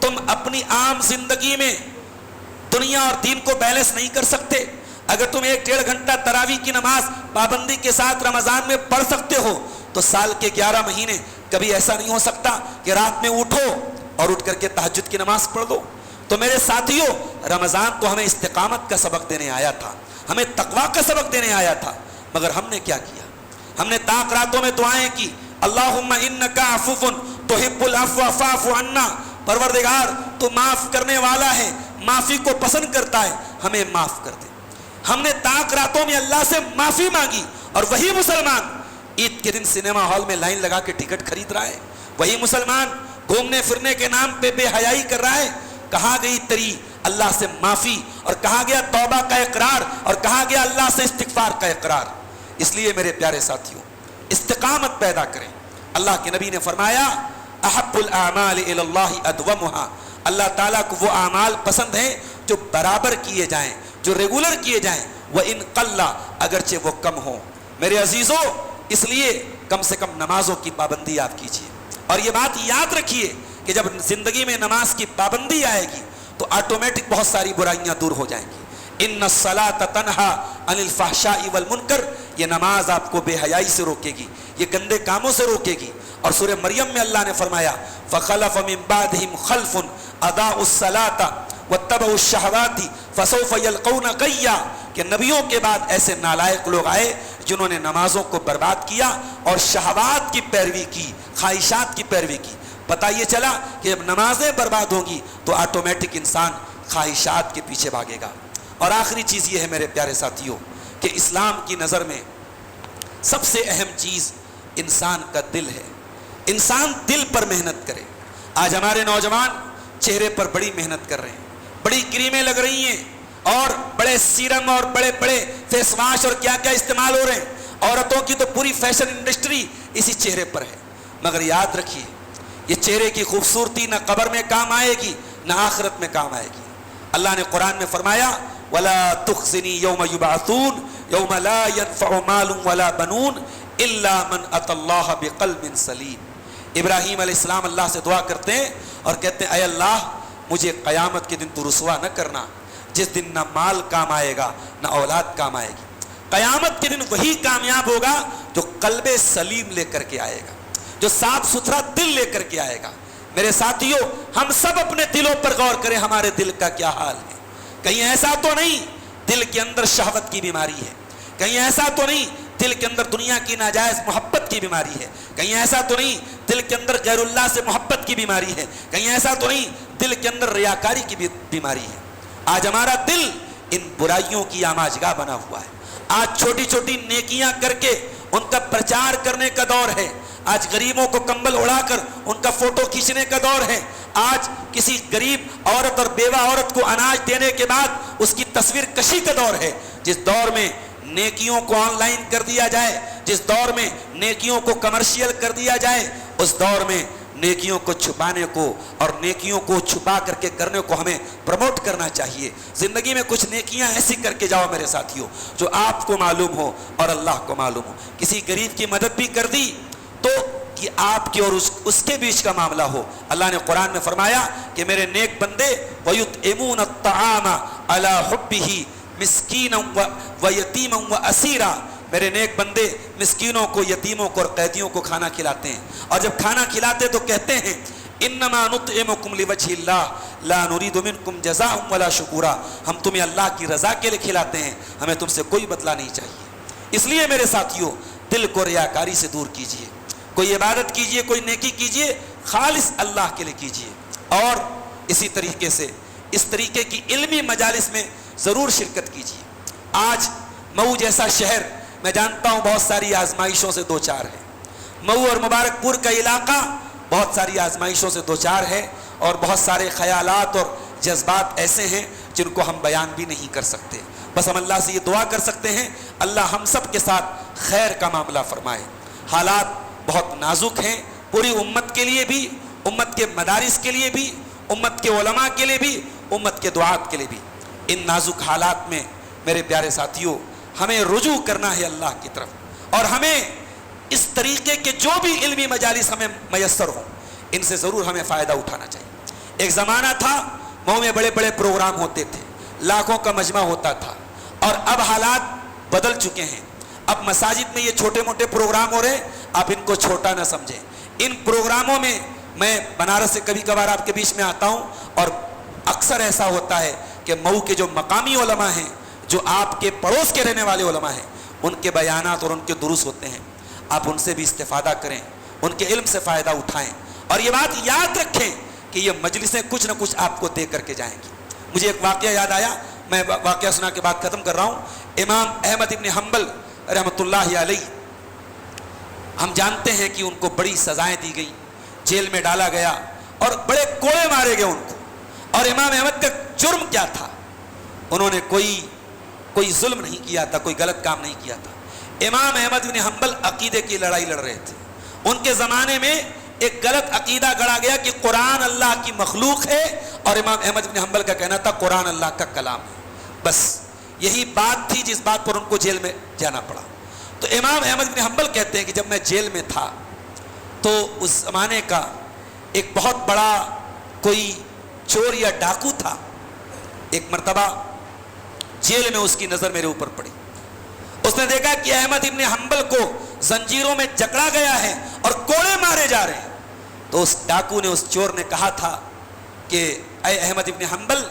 تم اپنی عام زندگی میں دنیا اور دین کو بیلنس نہیں کر سکتے؟ اگر تم 1-1.5 گھنٹہ تراویح کی نماز پابندی کے ساتھ رمضان میں پڑھ سکتے ہو تو سال کے 11 مہینے کبھی ایسا نہیں ہو سکتا کہ رات میں اٹھو اور اٹھ کر کے تہجد کی نماز پڑھ دو. تو میرے ساتھیوں, رمضان تو ہمیں استقامت کا سبق دینے آیا تھا, ہمیں تقویٰ کا سبق دینے آیا تھا, مگر ہم نے کیا کیا؟ ہم نے طاق راتوں میں دعائیں کی, اللہم انکا عفو تحب العفو فاعف عنا, پروردگار تو معاف کرنے والا ہے, معافی کو پسند کرتا ہے, ہمیں معاف کر دے. ہم نے طاق راتوں میں اللہ سے معافی مانگی, اور وہی مسلمان عید کے دن سنیما ہال میں لائن لگا کے ٹکٹ خرید رہا ہے, وہی مسلمان گھومنے پھرنے کے نام پہ بے حیائی کر رہا ہے. کہا گئی تیری اللہ سے معافی, اور کہا گیا توبہ کا اقرار, اور کہا گیا اللہ سے استغفار کا اقرار. اس لیے میرے پیارے ساتھیوں, استقامت پیدا کریں. اللہ کے نبی نے فرمایا احب الاعمال الی اللہ ادومها, اللہ تعالیٰ کو وہ اعمال پسند ہیں جو برابر کیے جائیں, جو ریگولر کیے جائیں. وَإِن قَلَّ, اگرچہ وہ کم ہوں. میرے عزیزو, اس لیے کم سے کم نمازوں کی پابندی آپ کیجیے, اور یہ بات یاد رکھیے کہ جب زندگی میں نماز کی پابندی آئے گی تو آٹومیٹک بہت ساری برائیاں دور ہو جائیں گی. ان الصلاۃ تنہا عن الفحشاء والمنکر, یہ نماز آپ کو بے حیائی سے روکے گی, یہ گندے کاموں سے روکے گی. اور سورہ مریم میں اللہ نے فرمایا فخلف من بعدہم خلف اضاعوا الصلاۃ واتبعوا الشہوات فسوف یلقون غیا, کہ نبیوں کے بعد ایسے نالائق لوگ آئے جنہوں نے نمازوں کو برباد کیا اور شہوات کی پیروی کی, خواہشات کی پیروی کی. پتہ یہ چلا کہ جب نمازیں برباد ہوں گی تو آٹومیٹک انسان خواہشات کے پیچھے بھاگے گا. اور آخری چیز یہ ہے میرے پیارے ساتھیوں کہ اسلام کی نظر میں سب سے اہم چیز انسان کا دل ہے. انسان دل پر محنت کرے. آج ہمارے نوجوان چہرے پر بڑی محنت کر رہے ہیں, بڑی کریمیں لگ رہی ہیں, اور بڑے سیرم اور بڑے بڑے فیس واش اور کیا کیا استعمال ہو رہے ہیں. عورتوں کی تو پوری فیشن انڈسٹری اسی چہرے پر ہے. مگر یاد رکھیے, یہ چہرے کی خوبصورتی نہ قبر میں کام آئے گی نہ آخرت میں کام آئے گی. اللہ نے قرآن میں فرمایا وَلَا تُخْزِنِي يَوْمَ يُبْعَثُونَ يَوْمَ لَا يَنفَعُ مَالٌ وَلَا بَنُونَ إِلَّا مَنْ أَتَى اللَّهَ بِقَلْبٍ سَلِيمٍ. ابراہیم علیہ السلام اللہ سے دعا کرتے ہیں اور کہتے ہیں اے اللہ مجھے قیامت کے دن تو رسوا نہ کرنا جس دن نہ مال کام آئے گا نہ اولاد کام آئے گی. قیامت کے دن وہی کامیاب ہوگا جو قلب سلیم لے کر کے آئے گا, جو صاف ستھرا دل لے کر کے آئے گا. میرے ساتھیوں, ہم سب اپنے دلوں پر غور کریں, ہمارے دل کا کیا حال ہے. کہیں ایسا تو نہیں دل کے اندر شہوت کی بیماری ہے, کہیں ایسا تو نہیں دل کے اندر دنیا کی ناجائز محبت کی بیماری ہے, کہیں ایسا تو نہیں دل کے اندر غیر اللہ سے محبت کی بیماری ہے, کہیں ایسا تو نہیں دل کے اندر ریاکاری کی بیماری ہے. آج ہمارا دل ان برائیوں کی آماجگاہ بنا ہوا ہے. آج چھوٹی چھوٹی نیکیاں کر کے ان کا پرچار کرنے کا دور ہے. آج غریبوں کو کمبل اڑا کر ان کا فوٹو کھینچنے کا دور ہے. آج کسی غریب عورت اور بیوہ عورت کو اناج دینے کے بعد اس کی تصویر کشی کا دور ہے. جس دور میں نیکیوں کو آن لائن کر دیا جائے, جس دور میں نیکیوں کو کمرشیل کر دیا جائے, اس دور میں نیکیوں کو چھپانے کو اور نیکیوں کو چھپا کر کے کرنے کو ہمیں پروموٹ کرنا چاہیے. زندگی میں کچھ نیکیاں ایسی کر کے جاؤ میرے ساتھیوں جو آپ کو معلوم ہو اور اللہ کو معلوم ہو. کسی غریب کی مدد بھی کر دی تو کہ آپ کے اور اس کے بیچ کا معاملہ ہو. اللہ نے قرآن میں فرمایا کہ میرے نیک بندے وَيُطْعِمُونَ الطَّعَامَ عَلَى حُبِّهِ مِسْكِينًا وَيَتِيمًا وَأَسِيرًا, میرے نیک بندے مسکینوں کو, یتیموں کو اور قیدیوں کو کھانا کھلاتے ہیں. اور جب کھانا کھلاتے تو کہتے ہیں انما نطعمکم لوجہ اللہ لا نرید منکم جزاء ولا شکورا, ہم تمہیں اللہ کی رضا کے لیے کھلاتے ہیں, ہمیں تم سے کوئی بدلہ نہیں چاہیے. اس لیے میرے ساتھیوں دل کو ریاکاری سے دور کیجیے. کوئی عبادت کیجیے, کوئی نیکی کیجیے, خالص اللہ کے لیے کیجیے. اور اسی طریقے سے اس طریقے کی علمی مجالس میں ضرور شرکت کیجیے. آج مئو جیسا شہر میں جانتا ہوں بہت ساری آزمائشوں سے دوچار ہے. مئو اور مبارک پور کا علاقہ بہت ساری آزمائشوں سے دوچار ہے اور بہت سارے خیالات اور جذبات ایسے ہیں جن کو ہم بیان بھی نہیں کر سکتے. بس ہم اللہ سے یہ دعا کر سکتے ہیں اللہ ہم سب کے ساتھ خیر کا معاملہ فرمائے. حالات بہت نازک ہیں پوری امت کے لیے بھی, امت کے مدارس کے لیے بھی, امت کے علماء کے لیے بھی, امت کے دعات کے لیے بھی. ان نازک حالات میں میرے پیارے ساتھیوں ہمیں رجوع کرنا ہے اللہ کی طرف, اور ہمیں اس طریقے کے جو بھی علمی مجالس ہمیں میسر ہوں ان سے ضرور ہمیں فائدہ اٹھانا چاہیے. ایک زمانہ تھا مئو میں بڑے بڑے پروگرام ہوتے تھے, لاکھوں کا مجمع ہوتا تھا, اور اب حالات بدل چکے ہیں. اب مساجد میں یہ چھوٹے موٹے پروگرام ہو رہے, آپ ان کو چھوٹا نہ سمجھیں. ان پروگراموں میں میں بنارس سے کبھی کبھار آپ کے بیچ میں آتا ہوں, اور اکثر ایسا ہوتا ہے کہ مئو کے جو مقامی علماء ہیں, جو آپ کے پڑوس کے رہنے والے علماء ہیں, ان کے بیانات اور ان کے دروس ہوتے ہیں. آپ ان سے بھی استفادہ کریں, ان کے علم سے فائدہ اٹھائیں, اور یہ بات یاد رکھیں کہ یہ مجلسیں کچھ نہ کچھ آپ کو دے کر کے جائیں گی. مجھے ایک واقعہ یاد آیا, میں واقعہ سنا کے بعد ختم کر رہا ہوں. امام احمد ابن حنبل رحمۃ اللہ علیہ, ہم جانتے ہیں کہ ان کو بڑی سزائیں دی گئیں, جیل میں ڈالا گیا اور بڑے کوڑے مارے گئے ان کو. اور امام احمد کا جرم کیا تھا؟ انہوں نے کوئی ظلم نہیں کیا تھا, کوئی غلط کام نہیں کیا تھا. امام احمد بن حنبل عقیدے کی لڑائی لڑ رہے تھے. ان کے زمانے میں ایک غلط عقیدہ گڑا گیا کہ قرآن اللہ کی مخلوق ہے, اور امام احمد بن حنبل کا کہنا تھا قرآن اللہ کا کلام ہے. بس یہی بات تھی جس بات پر ان کو جیل میں جانا پڑا. تو امام احمد بن حنبل کہتے ہیں کہ جب میں جیل میں تھا تو اس زمانے کا ایک بہت بڑا کوئی چور یا ڈاکو تھا. ایک مرتبہ جیل میں اس کی نظر میرے اوپر پڑی. اس نے دیکھا کہ احمد ابن حنبل کو زنجیروں میں جکڑا گیا ہے اور کوڑے مارے جا رہے ہیں. تو اس ڈاکو نے, اس چور نے کہا تھا کہ اے احمد ابن حنبل,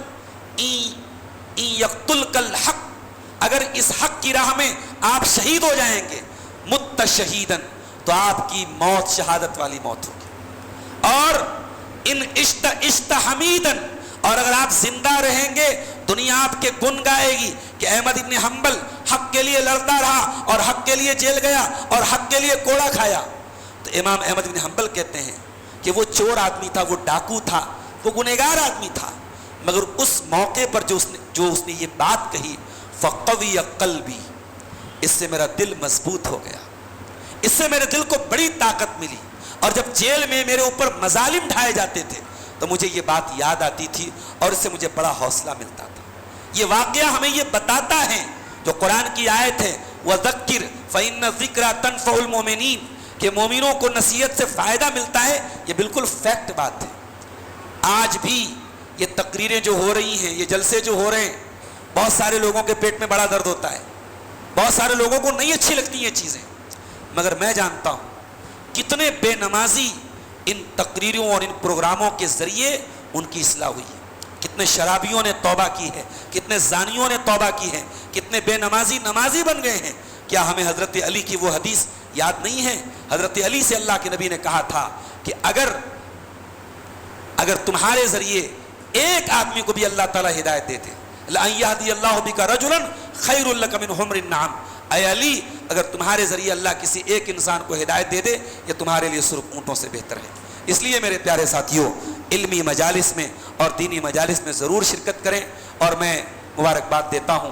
یقتلک الحق, اگر اس حق کی راہ میں آپ شہید ہو جائیں گے, مت شہیدن, تو آپ کی موت شہادت والی موت ہوگی. اور ان عشت حمیدن, اور اگر آپ زندہ رہیں گے دنیا آپ کے گن گائے گی کہ احمد ابن حنبل حق کے لیے لڑتا رہا اور حق کے لیے جیل گیا اور حق کے لیے کوڑا کھایا. تو امام احمد ابن حنبل کہتے ہیں کہ وہ چور آدمی تھا, وہ ڈاکو تھا, وہ گنہگار آدمی تھا, مگر اس موقع پر جو اس نے یہ بات کہی, فقوی قلبی, اس سے میرا دل مضبوط ہو گیا, اس سے میرے دل کو بڑی طاقت ملی. اور جب جیل میں میرے اوپر مظالم ڈھائے جاتے تھے تو مجھے یہ بات یاد آتی تھی اور اس سے مجھے بڑا حوصلہ ملتا تھا. یہ واقعہ ہمیں یہ بتاتا ہے جو قرآن کی آیت ہے, وَذَكِّرْ فَإِنَّ الذِّكْرَىٰ تَنفَعُ الْمُؤْمِنِينَ, کہ مومنوں کو نصیحت سے فائدہ ملتا ہے. یہ بالکل فیکٹ بات ہے. آج بھی یہ تقریریں جو ہو رہی ہیں, یہ جلسے جو ہو رہے ہیں, بہت سارے لوگوں کے پیٹ میں بڑا درد ہوتا ہے, بہت سارے لوگوں کو نہیں اچھی لگتی یہ چیزیں, مگر میں جانتا ہوں کتنے بے نمازی ان تقریروں اور ان پروگراموں کے ذریعے ان کی اصلاح ہوئی ہے. کتنے شرابیوں نے توبہ کی ہے, کتنے زانیوں نے توبہ کی ہے, کتنے بے نمازی بن گئے ہیں. کیا ہمیں حضرت علی کی وہ حدیث یاد نہیں ہے؟ حضرت علی سے اللہ کے نبی نے کہا تھا کہ اگر تمہارے ذریعے ایک آدمی کو بھی اللہ تعالیٰ ہدایت دے دے, لَأَن يَهْدِيَ اللَّهُ بِكَ رَجُلًا خَيْرٌ لَكَ مِنْ حُمْرِ النَّعَمِ, اے علی اگر تمہارے ذریعے اللہ کسی ایک انسان کو ہدایت دے دے, یہ تمہارے لیے سرخ اونٹوں سے بہتر ہے. اس لیے میرے پیارے ساتھیوں, علمی مجالس میں اور دینی مجالس میں ضرور شرکت کریں. اور میں مبارکباد دیتا ہوں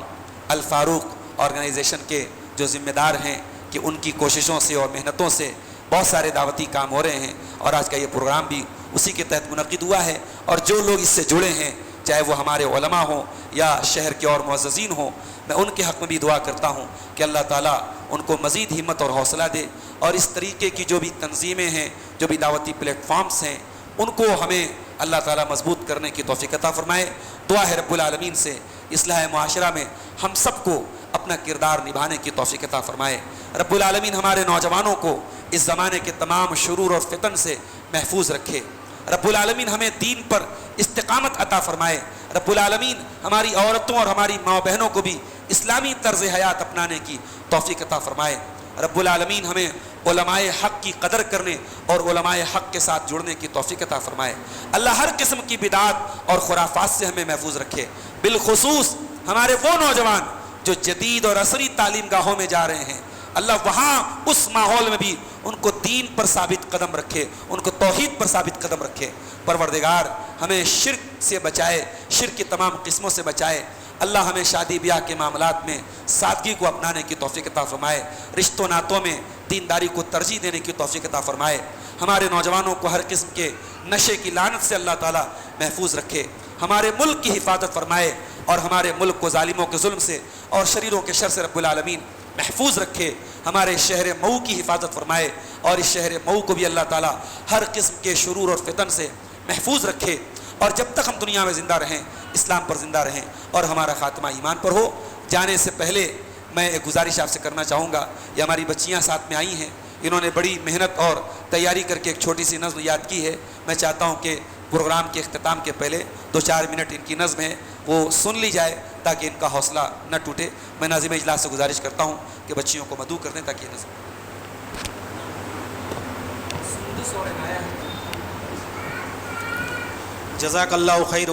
الفاروق آرگنائزیشن کے جو ذمہ دار ہیں کہ ان کی کوششوں سے اور محنتوں سے بہت سارے دعوتی کام ہو رہے ہیں, اور آج کا یہ پروگرام بھی اسی کے تحت منعقد ہوا ہے. اور جو لوگ اس سے جڑے ہیں, چاہے وہ ہمارے علماء ہوں یا شہر کے اور معززین ہوں, میں ان کے حق میں بھی دعا کرتا ہوں کہ اللہ تعالیٰ ان کو مزید ہمت اور حوصلہ دے, اور اس طریقے کی جو بھی تنظیمیں ہیں, جو بھی دعوتی پلیٹ فارمز ہیں, ان کو ہمیں اللہ تعالیٰ مضبوط کرنے کی توفیق عطا فرمائے. دعا ہے رب العالمین سے اصلاح معاشرہ میں ہم سب کو اپنا کردار نبھانے کی توفیق عطا فرمائے. رب العالمین ہمارے نوجوانوں کو اس زمانے کے تمام شرور اور فتن سے محفوظ رکھے. رب العالمین ہمیں دین پر استقامت عطا فرمائے. رب العالمین ہماری عورتوں اور ہماری ماں بہنوں کو بھی اسلامی طرز حیات اپنانے کی توفیق عطا فرمائے. رب العالمین ہمیں علماء حق کی قدر کرنے اور علماء حق کے ساتھ جڑنے کی توفیق عطا فرمائے۔ اللہ ہر قسم کی بدعات اور خرافات سے ہمیں محفوظ رکھے، بالخصوص ہمارے وہ نوجوان جو جدید اور عصری تعلیم گاہوں میں جا رہے ہیں، اللہ وہاں اس ماحول میں بھی ان کو دین پر ثابت قدم رکھے، ان کو توحید پر ثابت قدم رکھے۔ پروردگار ہمیں شرک سے بچائے، شرک کی تمام قسموں سے بچائے۔ اللہ ہمیں شادی بیاہ کے معاملات میں سادگی کو اپنانے کی توفیق عطا فرمائے، رشتوں ناتوں میں دینداری کو ترجیح دینے کی توفیق عطا فرمائے۔ ہمارے نوجوانوں کو ہر قسم کے نشے کی لعنت سے اللہ تعالیٰ محفوظ رکھے، ہمارے ملک کی حفاظت فرمائے اور ہمارے ملک کو ظالموں کے ظلم سے اور شریروں کے شر سے رب العالمین محفوظ رکھے۔ ہمارے شہر مئو کی حفاظت فرمائے اور اس شہر مئو کو بھی اللہ تعالیٰ ہر قسم کے شرور اور فتن سے محفوظ رکھے، اور جب تک ہم دنیا میں زندہ رہیں اسلام پر زندہ رہیں اور ہمارا خاتمہ ایمان پر ہو۔ جانے سے پہلے میں ایک گزارش آپ سے کرنا چاہوں گا، یہ ہماری بچیاں ساتھ میں آئی ہیں، انہوں نے بڑی محنت اور تیاری کر کے ایک چھوٹی سی نظم یاد کی ہے۔ میں چاہتا ہوں کہ پروگرام کے اختتام کے پہلے 2-4 منٹ ان کی نظم ہے وہ سن لی جائے تاکہ ان کا حوصلہ نہ ٹوٹے۔ میں ناظم اجلاس سے گزارش کرتا ہوں کہ بچیوں کو مدعو کر دیں تاکہ یہ نظم جزاک اللہ خیر۔